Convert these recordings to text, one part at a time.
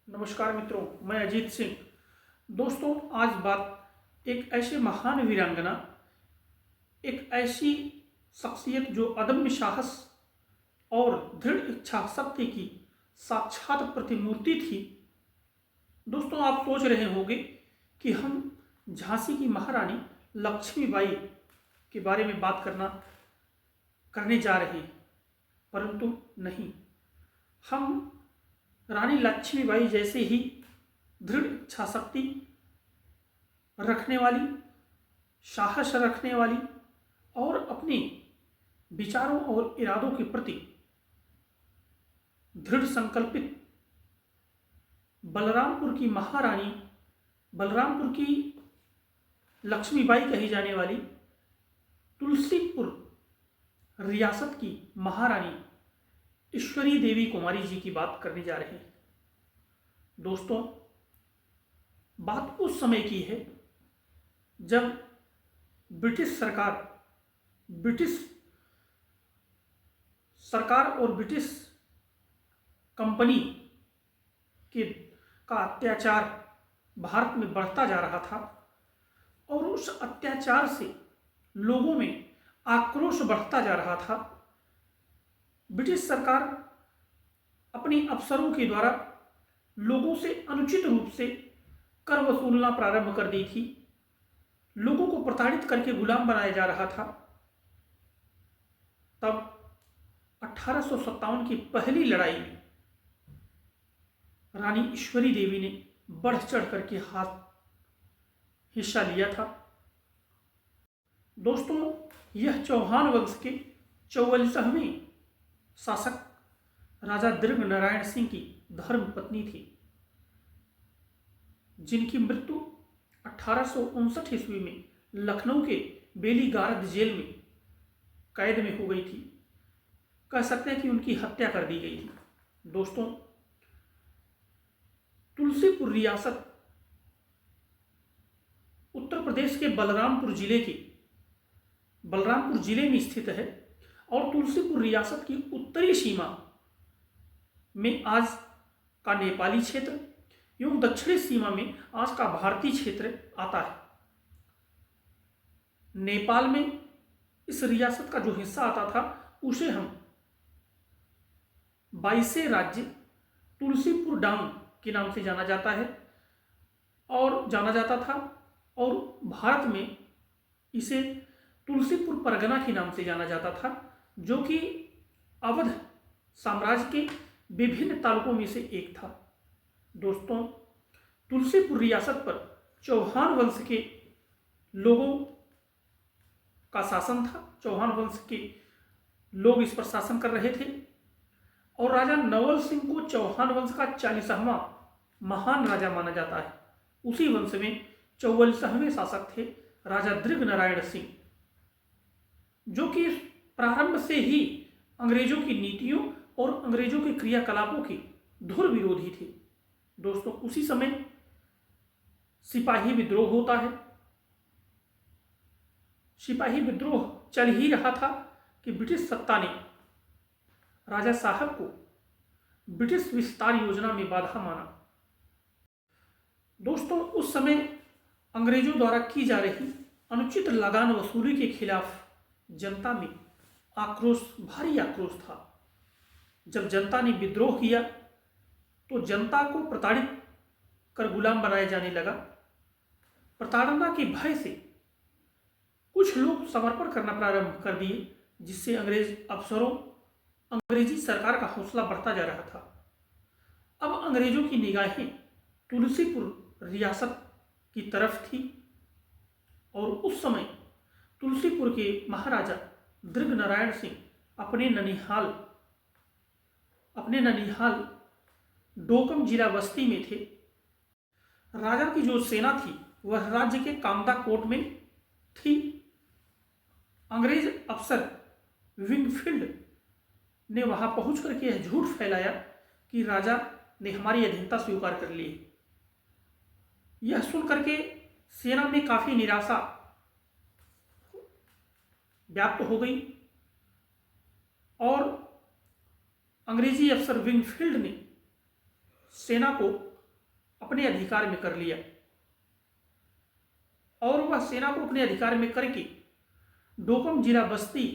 नमस्कार मित्रों, मैं अजीत सिंह। दोस्तों, आज बात एक ऐसे महान वीरांगना, एक ऐसी शख्सियत जो अदम्य साहस और दृढ़ इच्छा शक्ति की साक्षात प्रतिमूर्ति थी। दोस्तों, आप सोच रहे होंगे कि हम झांसी की महारानी लक्ष्मीबाई के बारे में बात करने जा रहे हैं, परंतु नहीं। हम रानी लक्ष्मीबाई जैसे ही दृढ़ इच्छा शक्ति रखने वाली, साहस रखने वाली और अपने विचारों और इरादों के प्रति दृढ़ संकल्पित बलरामपुर की महारानी, बलरामपुर की लक्ष्मीबाई कही जाने वाली तुलसीपुर रियासत की महारानी ईश्वरी देवी कुमारी जी की बात करने जा रहे हैं। दोस्तों, बात उस समय की है जब ब्रिटिश सरकार और ब्रिटिश कंपनी का अत्याचार भारत में बढ़ता जा रहा था और उस अत्याचार से लोगों में आक्रोश बढ़ता जा रहा था। ब्रिटिश सरकार अपने अफसरों के द्वारा लोगों से अनुचित रूप से कर वसूलना प्रारंभ कर दी थी। लोगों को प्रताड़ित करके गुलाम बनाया जा रहा था। तब 1857 की पहली लड़ाई में रानी ईश्वरी देवी ने बढ़ चढ़ करके हिस्सा लिया था। दोस्तों, यह चौहान वंश के 44वें शासक राजा दृग नारायण सिंह की धर्म पत्नी थी, जिनकी मृत्यु 1859 ईस्वी में लखनऊ के बेली गार्द जेल में कैद में हो गई थी। कह सकते हैं कि उनकी हत्या कर दी गई थी। दोस्तों, तुलसीपुर रियासत उत्तर प्रदेश के बलरामपुर जिले में स्थित है और तुलसीपुर रियासत की उत्तरी सीमा में आज का नेपाली क्षेत्र एवं दक्षिणी सीमा में आज का भारतीय क्षेत्र आता है। नेपाल में इस रियासत का जो हिस्सा आता था उसे हम 22वें राज्य तुलसीपुर डांग के नाम से जाना जाता था और भारत में इसे तुलसीपुर परगना के नाम से जाना जाता था, जो कि अवध साम्राज्य के विभिन्न तालुकों में से एक था। दोस्तों, तुलसीपुर रियासत पर चौहान वंश के लोगों का शासन था। चौहान वंश के लोग इस पर शासन कर रहे थे और राजा नवल सिंह को चौहान वंश का 40वां महान राजा माना जाता है। उसी वंश में 44वें शासक थे राजा दृग नारायण सिंह, जो कि प्रारंभ से ही अंग्रेजों की नीतियों और अंग्रेजों के क्रियाकलापों के धुर विरोधी थे। दोस्तों, उसी समय सिपाही विद्रोह होता है। सिपाही विद्रोह चल ही रहा था कि ब्रिटिश सत्ता ने राजा साहब को ब्रिटिश विस्तार योजना में बाधा माना। दोस्तों, उस समय अंग्रेजों द्वारा की जा रही अनुचित लगान वसूली के खिलाफ जनता में भारी आक्रोश था। जब जनता ने विद्रोह किया तो जनता को प्रताड़ित कर गुलाम बनाया जाने लगा। प्रताड़ना के भय से कुछ लोग समर्पण करना प्रारंभ कर दिए, जिससे अंग्रेजी सरकार का हौसला बढ़ता जा रहा था। अब अंग्रेजों की निगाहें तुलसीपुर रियासत की तरफ थी और उस समय तुलसीपुर के महाराजा दृग नारायण सिंह अपने ननिहाल डोकम जिला बस्ती में थे। राजा की जो सेना थी वह राज्य के कामदा कोट में थी। अंग्रेज अफसर विंगफील्ड ने वहां पहुंच करके यह झूठ फैलाया कि राजा ने हमारी अधीनता स्वीकार कर ली। यह सुन करके सेना में काफी निराशा व्याप्त हो गई और अंग्रेजी अफसर विंगफील्ड ने सेना को अपने अधिकार में कर लिया और वह सेना को अपने अधिकार में करके डोकम जिला बस्ती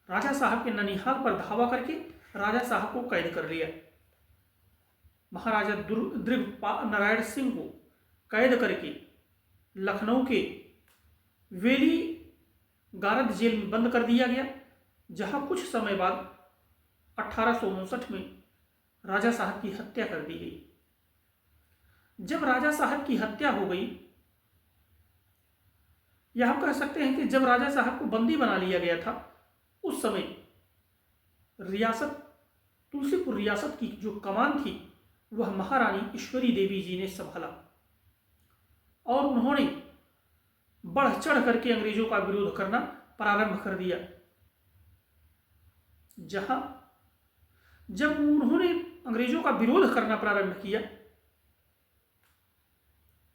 राजा साहब के ननिहाल पर धावा करके राजा साहब को कैद कर लिया। महाराजा दृढ़ नारायण सिंह को कैद करके लखनऊ के वेली गारद जेल में बंद कर दिया गया, जहां कुछ समय बाद 1859 में राजा साहब की हत्या कर दी गई। जब राजा साहब की हत्या हो गई, या हम कह सकते हैं कि जब राजा साहब को बंदी बना लिया गया था, उस समय रियासत तुलसीपुर रियासत की जो कमान थी वह महारानी ईश्वरी देवी जी ने संभाला और उन्होंने बढ़ चढ़ करके अंग्रेजों का विरोध करना प्रारंभ कर दिया। जब उन्होंने अंग्रेजों का विरोध करना प्रारंभ किया,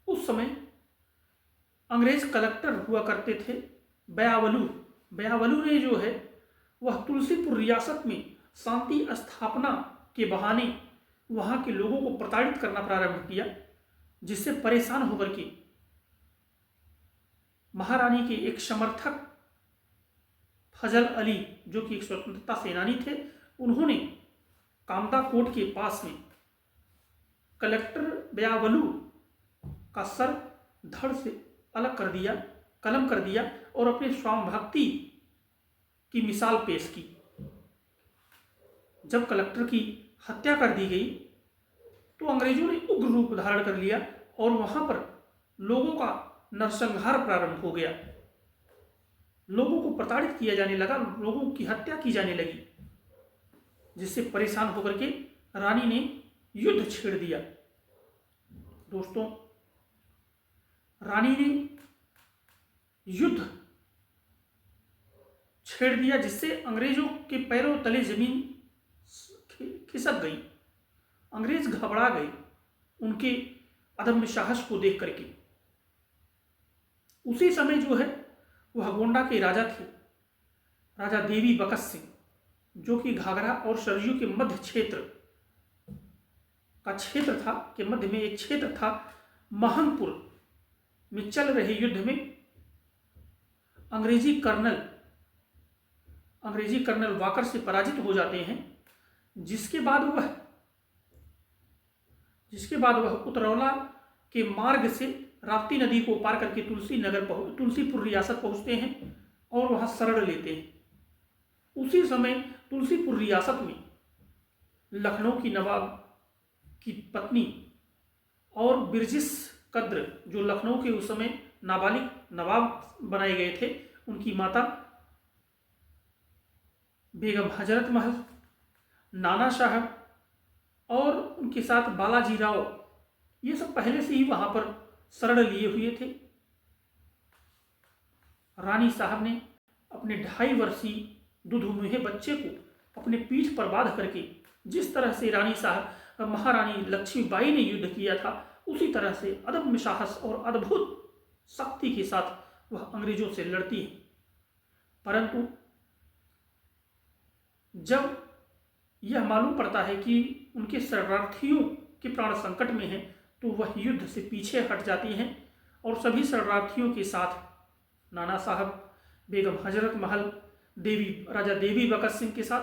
उस समय अंग्रेज कलेक्टर हुआ करते थे बयावलू ने जो है वह तुलसीपुर रियासत में शांति स्थापना के बहाने वहां के लोगों को प्रताड़ित करना प्रारंभ किया, जिससे परेशान होकर के महारानी के एक समर्थक फजल अली, जो कि एक स्वतंत्रता सेनानी थे, उन्होंने कामदा कोट के पास में कलेक्टर बयावलू का सर धड़ से अलग कर दिया, कलम कर दिया और अपने स्वाम भक्ति की मिसाल पेश की। जब कलेक्टर की हत्या कर दी गई तो अंग्रेजों ने उग्र रूप धारण कर लिया और वहां पर लोगों का नरसंहार प्रारंभ हो गया। लोगों को प्रताड़ित किया जाने लगा, लोगों की हत्या की जाने लगी, जिससे परेशान होकर के रानी ने युद्ध छेड़ दिया। दोस्तों, रानी ने युद्ध छेड़ दिया, जिससे अंग्रेजों के पैरों तले जमीन खिसक गई। अंग्रेज घबरा गए उनके अदम्य साहस को देख करके। उसी समय जो है वह गोंडा के राजा थे, राजा देवी बकस सिंह, जो कि घाघरा और सरयू के मध्य क्षेत्र का क्षेत्र था, के मध्य में एक क्षेत्र था। महंगपुर में चल रहे युद्ध में अंग्रेजी कर्नल वाकर से पराजित हो जाते हैं, जिसके बाद वह उतरौला के मार्ग से राप्ती नदी को पार करके तुलसीपुर रियासत पहुंचते हैं और वहां शरण लेते हैं। उसी समय तुलसीपुर रियासत में लखनऊ की नवाब की पत्नी और बिरजिस कद्र, जो लखनऊ के उस समय नाबालिग नवाब बनाए गए थे, उनकी माता बेगम हजरत महल, नाना साहब और उनके साथ बालाजी राव, ये सब पहले से ही वहां पर शरण लिए हुए थे। रानी साहब ने अपने 2.5 वर्षीय दुधमुहे बच्चे को अपने पीठ पर बांध करके, जिस तरह से महारानी लक्ष्मीबाई ने युद्ध किया था, उसी तरह से अदम्य साहस और अद्भुत शक्ति के साथ वह अंग्रेजों से लड़ती है। परंतु जब यह मालूम पड़ता है कि उनके शरणार्थियों के प्राण संकट में हैं, तो वह युद्ध से पीछे हट जाती हैं और सभी शरणार्थियों के साथ नाना साहब, बेगम हजरत महल, राजा देवी बकस सिंह के साथ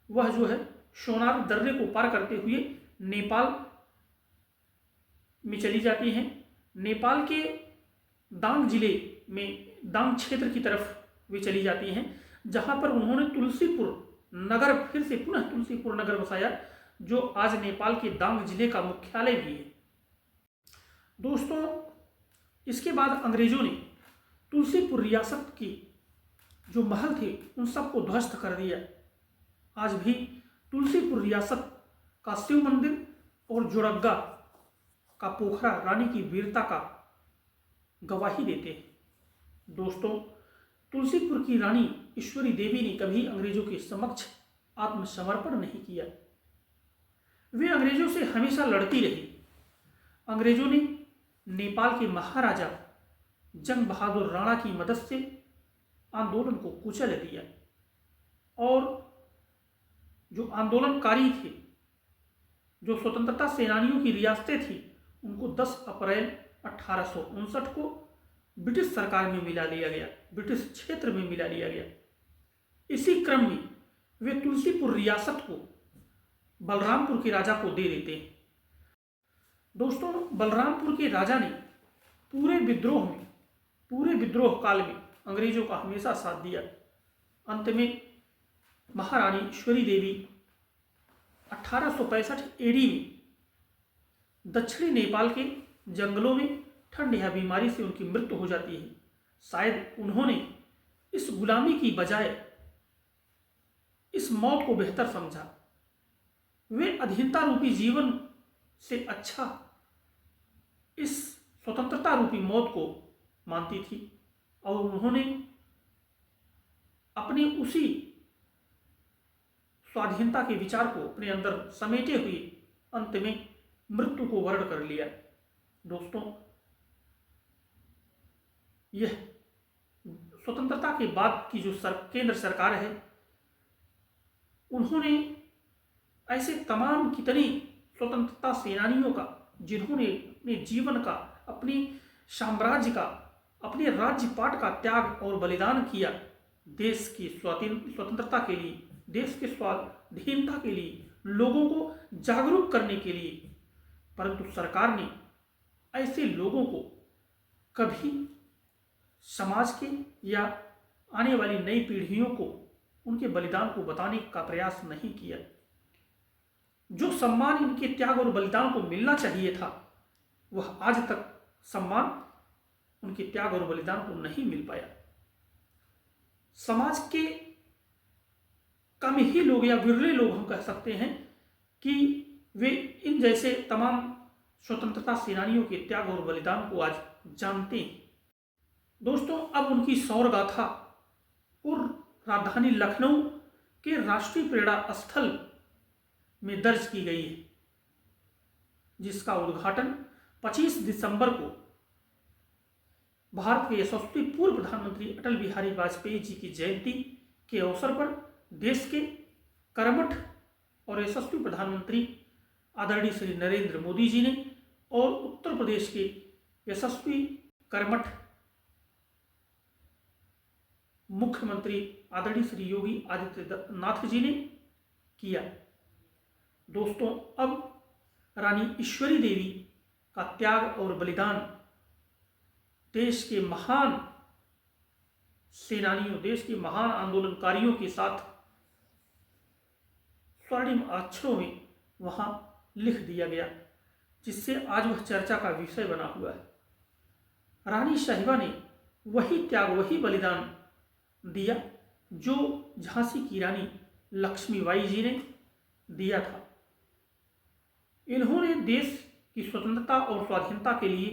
वह जो है सोनार दर्रे को पार करते हुए नेपाल में चली जाती हैं। नेपाल के दांग जिले में दांग क्षेत्र की तरफ वे चली जाती हैं, जहां पर उन्होंने फिर से पुनः तुलसीपुर नगर बसाया, जो आज नेपाल के दांग जिले का मुख्यालय भी है। दोस्तों, इसके बाद अंग्रेजों ने तुलसीपुर रियासत की जो महल थे उन सबको ध्वस्त कर दिया। आज भी तुलसीपुर रियासत का शिव मंदिर और जोड़ग्गा का पोखरा रानी की वीरता का गवाही देते हैं। दोस्तों, तुलसीपुर की रानी ईश्वरी देवी ने कभी अंग्रेजों के समक्ष आत्मसमर्पण नहीं किया। वे अंग्रेजों से हमेशा लड़ती रही। अंग्रेजों ने नेपाल के महाराजा जंग बहादुर राणा की मदद से आंदोलन को कुचल दिया और जो आंदोलनकारी थे, जो स्वतंत्रता सेनानियों की रियासतें थी, उनको 10 अप्रैल 1859 को ब्रिटिश सरकार में मिला लिया गया, ब्रिटिश क्षेत्र में मिला लिया गया। इसी क्रम में वे तुलसीपुर रियासत को बलरामपुर के राजा को दे देते हैं। दोस्तों, बलरामपुर के राजा ने पूरे विद्रोह काल में अंग्रेजों का हमेशा साथ दिया। अंत में महारानी ईश्वरी देवी 1865 एडी में दक्षिणी नेपाल के जंगलों में ठंड या बीमारी से उनकी मृत्यु हो जाती है। शायद उन्होंने इस गुलामी की बजाय इस मौत को बेहतर समझा। वे अधीनता रूपी जीवन से अच्छा इस स्वतंत्रता रूपी मौत को मानती थी और उन्होंने अपने उसी स्वाधीनता के विचार को अपने अंदर समेटे हुए अंत में मृत्यु को वर्ण कर लिया। दोस्तों, यह स्वतंत्रता के बाद की जो केंद्र सरकार है, उन्होंने ऐसे तमाम कितने स्वतंत्रता सेनानियों का, जिन्होंने अपने जीवन का, अपने साम्राज्य का, अपने राज्यपाट का त्याग और बलिदान किया देश की स्वतंत्रता के लिए, देश के स्वाधीनता के लिए, लोगों को जागरूक करने के लिए, परंतु सरकार ने ऐसे लोगों को कभी समाज के या आने वाली नई पीढ़ियों को उनके बलिदान को बताने का प्रयास नहीं किया। जो सम्मान इनके त्याग और बलिदान को मिलना चाहिए था, वह आज तक सम्मान उनके त्याग और बलिदान को नहीं मिल पाया। समाज के कम ही लोग या विरले लोग हम कह सकते हैं कि वे इन जैसे तमाम स्वतंत्रता सेनानियों के त्याग और बलिदान को आज जानते हैं। दोस्तों, अब उनकी सौर गाथा पूर्व राजधानी लखनऊ के राष्ट्रीय प्रेरणा स्थल में दर्ज की गई है, जिसका उद्घाटन 25 दिसंबर को भारत के यशस्वी पूर्व प्रधानमंत्री अटल बिहारी वाजपेयी जी की जयंती के अवसर पर देश के कर्मठ और यशस्वी प्रधानमंत्री आदरणीय श्री नरेंद्र मोदी जी ने और उत्तर प्रदेश के यशस्वी कर्मठ मुख्यमंत्री आदरणीय श्री योगी आदित्यनाथ जी ने किया। दोस्तों, अब रानी ईश्वरी देवी का त्याग और बलिदान देश के महान सेनानियों, देश के महान आंदोलनकारियों के साथ स्वर्णिम अक्षरों में वहां लिख दिया गया, जिससे आज वह चर्चा का विषय बना हुआ है। रानी साहिबा ने वही त्याग, वही बलिदान दिया जो झांसी की रानी लक्ष्मीबाई जी ने दिया था। इन्होंने देश की स्वतंत्रता और स्वाधीनता के लिए